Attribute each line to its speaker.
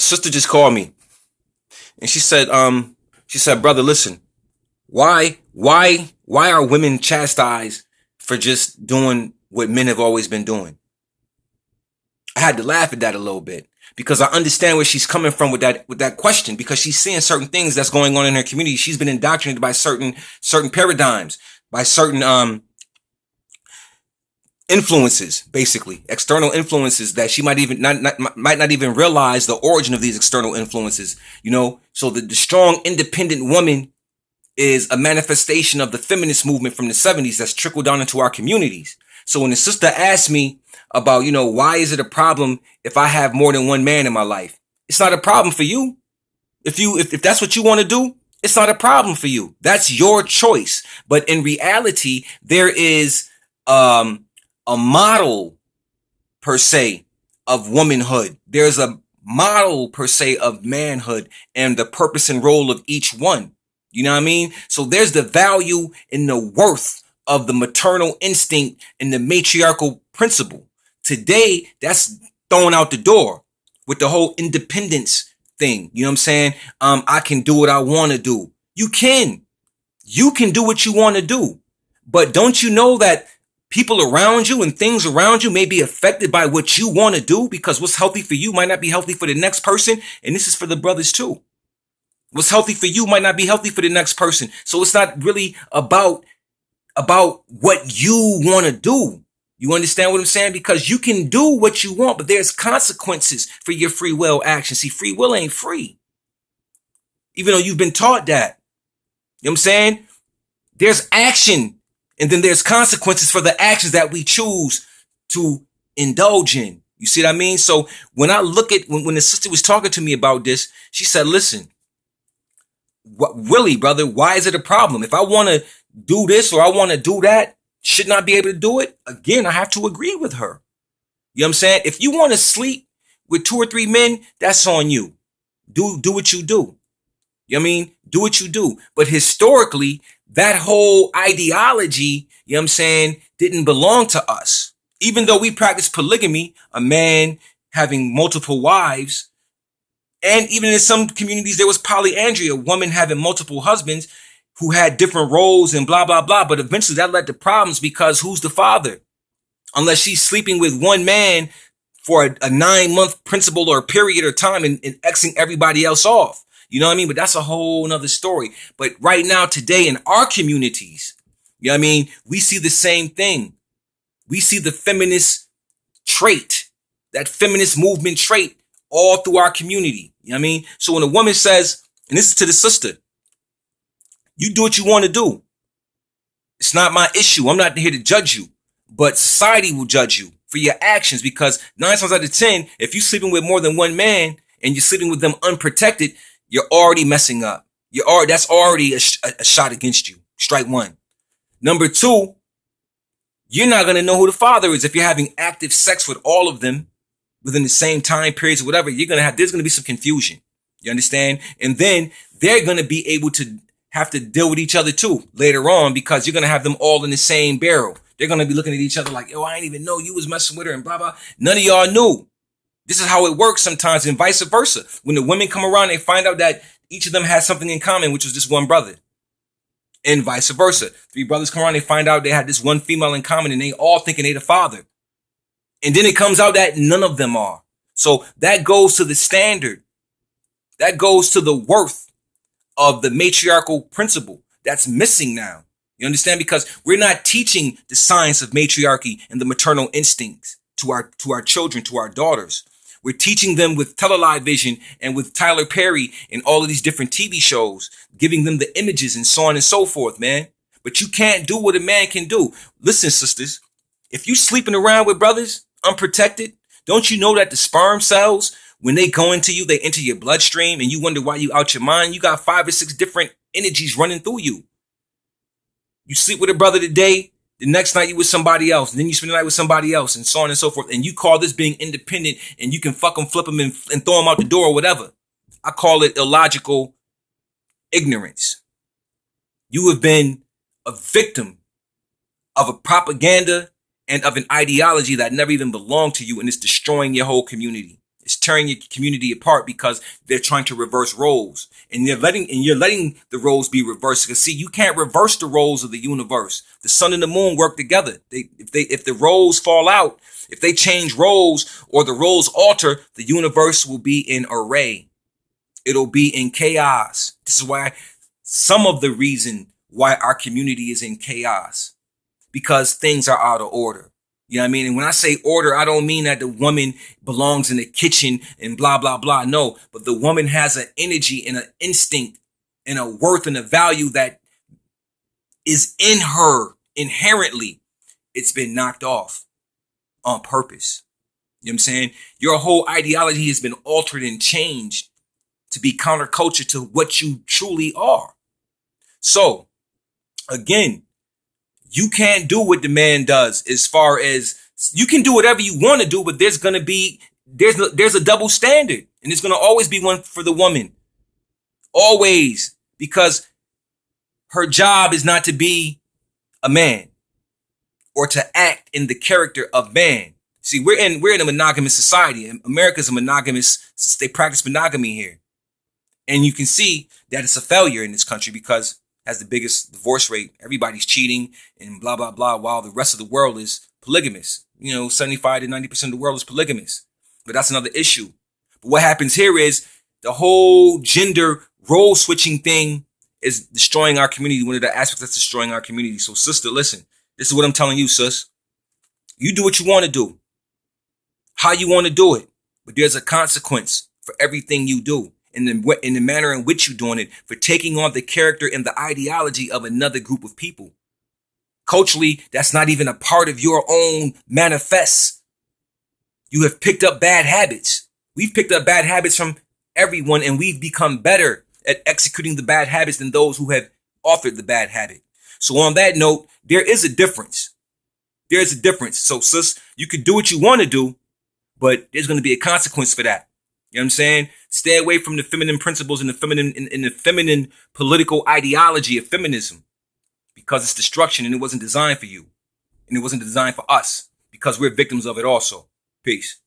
Speaker 1: A sister just called me and she said, brother, listen, why are women chastised for just doing what men have always been doing? I had to laugh at that a little bit because I understand where she's coming from with that question, because she's seeing certain things that's going on in her community. She's been indoctrinated by certain paradigms, by certain influences, basically external influences that she might not even realize the origin of these external influences. So the strong independent woman is a manifestation of the feminist movement from the 70s that's trickled down into our communities. So when the sister asked me about, why is it a problem if I have more than one man in my life? It's not a problem for you. If that's what you want to do, it's not a problem for you. That's your choice. But in reality, there is a model per se of womanhood. There's a model per se of manhood and the purpose and role of each one. You know what I mean? So there's the value and the worth of the maternal instinct and the matriarchal principle. Today, that's thrown out the door with the whole independence thing. You know what I'm saying? I can do what I want to do. You can do what you want to do. But don't you know that people around you and things around you may be affected by what you want to do? Because what's healthy for you might not be healthy for the next person. And this is for the brothers too. What's healthy for you might not be healthy for the next person. So it's not really about what you want to do. You understand what I'm saying? Because you can do what you want, but there's consequences for your free will action. See, free will ain't free. Even though you've been taught that. You know what I'm saying? There's action, and then there's consequences for the actions that we choose to indulge in. You see what I mean? So when I look at, when the sister was talking to me about this, she said, listen, really, brother, why is it a problem? If I want to do this or I want to do that, shouldn't I be able to do it? Again, I have to agree with her. You know what I'm saying? If you want to sleep with 2 or 3 men, that's on you. Do what you do. You know what I mean? Do what you do. But historically, that whole ideology, you know what I'm saying, didn't belong to us. Even though we practice polygamy, a man having multiple wives, and even in some communities, there was polyandry, a woman having multiple husbands who had different roles and blah, blah, blah. But eventually that led to problems because who's the father? Unless she's sleeping with one man for a 9-month principle or period or time and Xing everybody else off. You know what I mean? But that's a whole nother story. But right now, today in our communities, you know what I mean? We see the same thing. We see the feminist trait, that feminist movement trait all through our community. You know what I mean? So when a woman says, and this is to the sister, you do what you want to do. It's not my issue. I'm not here to judge you, but society will judge you for your actions, because 9 times out of 10, if you're sleeping with more than one man and you're sleeping with them unprotected, you're already messing up. That's already a shot against you. Strike one. Number 2, you're not going to know who the father is if you're having active sex with all of them within the same time periods or whatever. There's going to be some confusion. You understand? And then they're going to be able to have to deal with each other too later on, because you're going to have them all in the same barrel. They're going to be looking at each other like, yo, I didn't even know you was messing with her and blah, blah. None of y'all knew. This is how it works sometimes, and vice versa. When the women come around, they find out that each of them has something in common, which was this one brother. And vice versa. 3 brothers come around, they find out they had this one female in common, and they all thinking they the father. And then it comes out that none of them are. So that goes to the standard. That goes to the worth of the matriarchal principle that's missing now. You understand? Because we're not teaching the science of matriarchy and the maternal instincts to our children, to our daughters. We're teaching them with television and with Tyler Perry and all of these different TV shows, giving them the images and so on and so forth, man. But you can't do what a man can do. Listen, sisters, if you sleeping around with brothers unprotected, don't you know that the sperm cells, when they go into you, they enter your bloodstream, and you wonder why you out your mind? You got 5 or 6 different energies running through you. You sleep with a brother today, the next night you with somebody else, and then you spend the night with somebody else, and so on and so forth. And you call this being independent, and you can fuck them, flip them, and throw them out the door or whatever. I call it illogical ignorance. You have been a victim of a propaganda and of an ideology that never even belonged to you, and it's destroying your whole community. It's tearing your community apart because they're trying to reverse roles, and you're letting the roles be reversed. Because see, you can't reverse the roles of the universe. The sun and the moon work together. If the roles fall out, if they change roles or the roles alter, the universe will be in array. It'll be in chaos. This is why some of the reason why our community is in chaos, because things are out of order. You know what I mean? And when I say order, I don't mean that the woman belongs in the kitchen and blah, blah, blah. No, but the woman has an energy and an instinct and a worth and a value that is in her inherently. It's been knocked off on purpose. You know what I'm saying? Your whole ideology has been altered and changed to be counterculture to what you truly are. So, again, you can't do what the man does. As far as you can do whatever you want to do, but there's a double standard, and there's gonna always be one for the woman, always, because her job is not to be a man or to act in the character of man. See, we're in a monogamous society, and America's a monogamous. They practice monogamy here, and you can see that it's a failure in this country because has the biggest divorce rate. Everybody's cheating and blah, blah, blah, while the rest of the world is polygamous. 75 to 90% of the world is polygamous. But that's another issue. But what happens here is the whole gender role switching thing is destroying our community. One of the aspects that's destroying our community. So sister, listen, this is what I'm telling you, sis. You do what you want to do, how you want to do it. But there's a consequence for everything you do. In the manner in which you're doing it, for taking on the character and the ideology of another group of people. Culturally, that's not even a part of your own manifest. You have picked up bad habits. We've picked up bad habits from everyone, and we've become better at executing the bad habits than those who have authored the bad habit. So on that note, there is a difference. There is a difference. So sis, you could do what you want to do, but there's going to be a consequence for that. You know what I'm saying? Stay away from the feminine principles and the feminine political ideology of feminism, because it's destruction and it wasn't designed for you. And it wasn't designed for us, because we're victims of it also. Peace.